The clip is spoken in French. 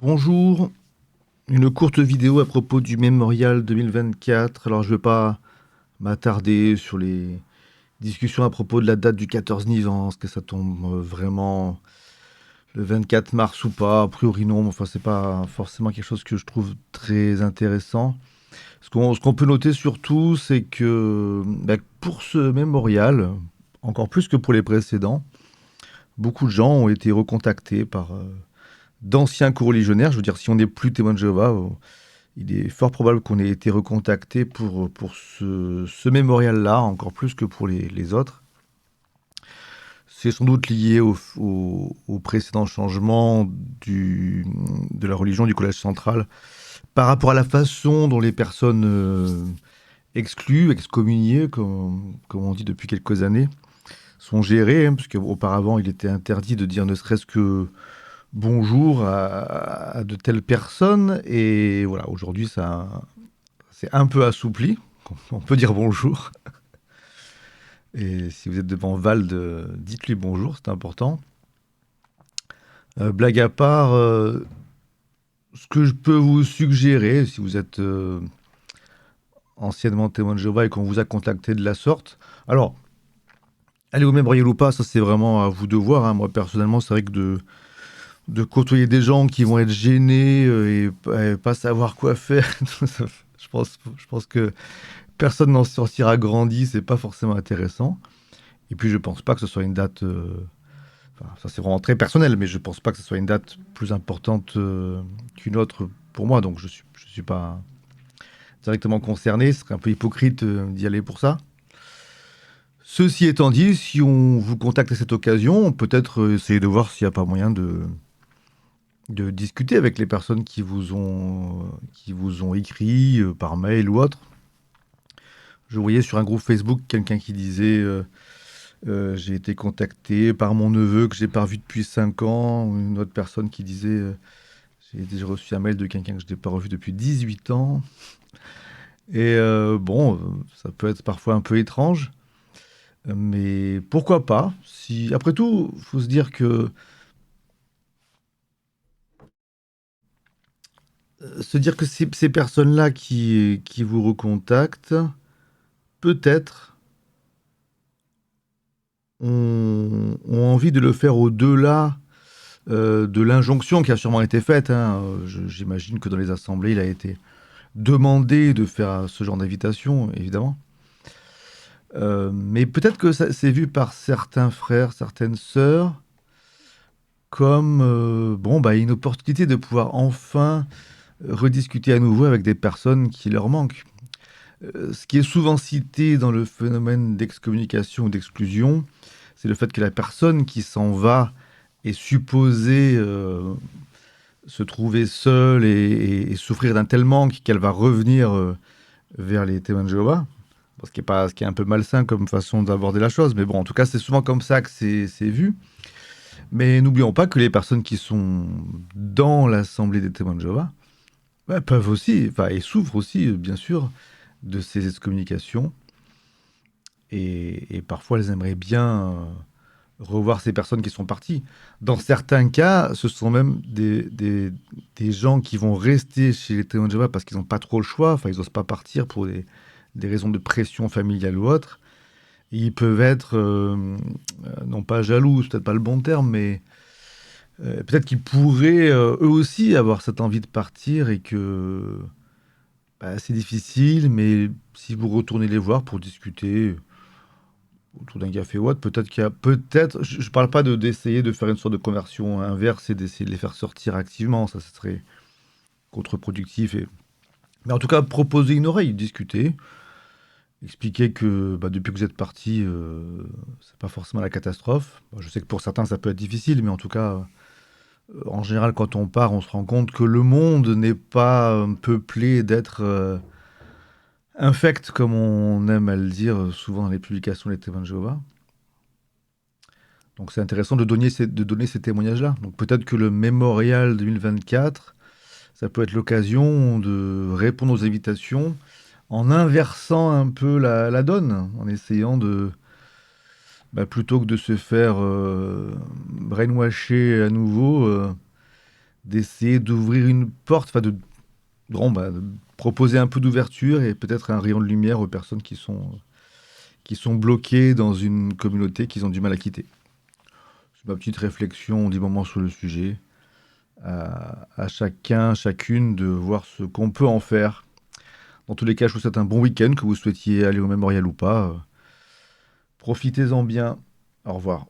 Bonjour, une courte vidéo à propos du Mémorial 2024. Alors, je ne vais pas m'attarder sur les discussions à propos de la date du 14 Nisan, est-ce que ça tombe vraiment le 24 mars ou pas. A priori, non, enfin, c'est pas forcément quelque chose que je trouve très intéressant. Ce qu'on peut noter surtout, c'est que pour ce mémorial, encore plus que pour les précédents, beaucoup de gens ont été recontactés par d'anciens coreligionnaires. Je veux dire, si on n'est plus témoin de Jéhovah, il est fort probable qu'on ait été recontacté pour ce mémorial-là, encore plus que pour les autres. C'est sans doute lié au précédent changement de la religion du Collège central par rapport à la façon dont les personnes exclues, excommuniées, comme on dit depuis quelques années, sont gérées, hein, puisque auparavant il était interdit de dire ne serait-ce que bonjour à de telles personnes. Et voilà, aujourd'hui, ça c'est un peu assoupli. On peut dire bonjour. Et si vous êtes devant Vald, dites-lui bonjour, c'est important. Blague à part, ce que je peux vous suggérer, si vous êtes anciennement témoin de Jéhovah et qu'on vous a contacté de la sorte, alors, aller au mémorial ou pas, ça c'est vraiment à vous de voir, hein. Moi, personnellement, c'est vrai que de côtoyer des gens qui vont être gênés et pas savoir quoi faire, je pense que personne n'en sortira grandi, c'est pas forcément intéressant. Et puis je pense pas que ce soit une date, enfin, ça c'est vraiment très personnel, mais je pense pas que ce soit une date plus importante qu'une autre pour moi, donc je suis pas directement concerné, ce serait un peu hypocrite d'y aller pour ça. Ceci étant dit, si on vous contacte à cette occasion, peut-être essayer de voir s'il n'y a pas moyen de discuter avec les personnes qui vous ont écrit par mail ou autre. Je voyais sur un groupe Facebook quelqu'un qui disait j'ai été contacté par mon neveu que j'ai pas revu depuis 5 ans. Une autre personne qui disait j'ai déjà reçu un mail de quelqu'un que je n'ai pas revu depuis 18 ans. Et bon, ça peut être parfois un peu étrange, mais pourquoi pas si, après tout, il faut se dire que ces personnes-là qui vous recontactent, peut-être ont envie de le faire au-delà de l'injonction qui a sûrement été faite, hein. J'imagine que dans les assemblées, il a été demandé de faire ce genre d'invitation, évidemment. Mais peut-être que c'est vu par certains frères, certaines sœurs, comme bon, une opportunité de pouvoir enfin rediscuter à nouveau avec des personnes qui leur manquent. Ce qui est souvent cité dans le phénomène d'excommunication ou d'exclusion, c'est le fait que la personne qui s'en va est supposée se trouver seule et souffrir d'un tel manque qu'elle va revenir vers les témoins de Jéhovah. Ce qui est un peu malsain comme façon d'aborder la chose, mais bon, en tout cas, c'est souvent comme ça que c'est vu. Mais n'oublions pas que les personnes qui sont dans l'assemblée des témoins de Jéhovah peuvent aussi, enfin, et souffrent aussi, bien sûr, de ces excommunications. Et parfois, elles aimeraient bien revoir ces personnes qui sont parties. Dans certains cas, ce sont même des gens qui vont rester chez les témoins de Jéhovah parce qu'ils n'ont pas trop le choix, enfin, ils n'osent pas partir pour des raisons de pression familiale ou autre. Ils peuvent être, non pas jaloux, c'est peut-être pas le bon terme, mais peut-être qu'ils pourraient eux aussi avoir cette envie de partir et que c'est difficile, mais si vous retournez les voir pour discuter autour d'un café ou autre, peut-être qu'il y a, peut-être, je parle pas d'essayer de faire une sorte de conversion inverse et d'essayer de les faire sortir activement, ça serait contre-productif. Mais en tout cas, proposer une oreille, discuter, expliquer que depuis que vous êtes parti, c'est pas forcément la catastrophe. Je sais que pour certains ça peut être difficile, mais en tout cas, en général, quand on part, on se rend compte que le monde n'est pas peuplé d'êtres infects, comme on aime à le dire souvent dans les publications des témoins de Jéhovah. Donc c'est intéressant de donner ces témoignages-là. Donc peut-être que le mémorial 2024, ça peut être l'occasion de répondre aux invitations en inversant un peu la donne, en essayant de, plutôt que de se faire brainwasher à nouveau, d'essayer d'ouvrir une porte, enfin de proposer un peu d'ouverture et peut-être un rayon de lumière aux personnes qui sont bloquées dans une communauté qu'ils ont du mal à quitter. C'est ma petite réflexion du moment sur le sujet. À chacun, chacune de voir ce qu'on peut en faire. Dans tous les cas, je vous souhaite un bon week-end, que vous souhaitiez aller au mémorial ou pas. Profitez-en bien. Au revoir.